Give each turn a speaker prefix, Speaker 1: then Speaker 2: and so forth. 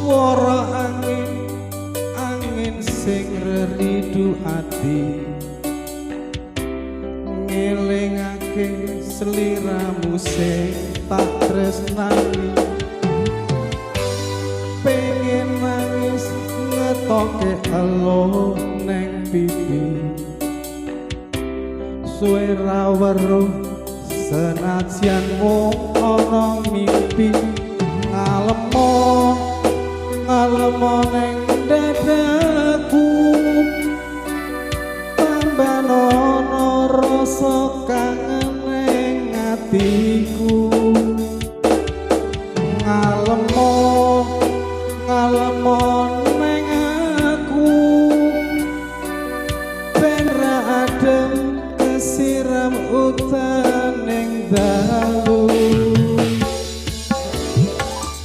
Speaker 1: swara angin angin sing reridu ati ngelingake sliramu sing tak tresnani pengen nangis ngetoke elo neng pipi suwe ra weruh senajan mung ana mimpi ngalemo neng dadaku tambah ana rasa kangen neng atiku ngalemo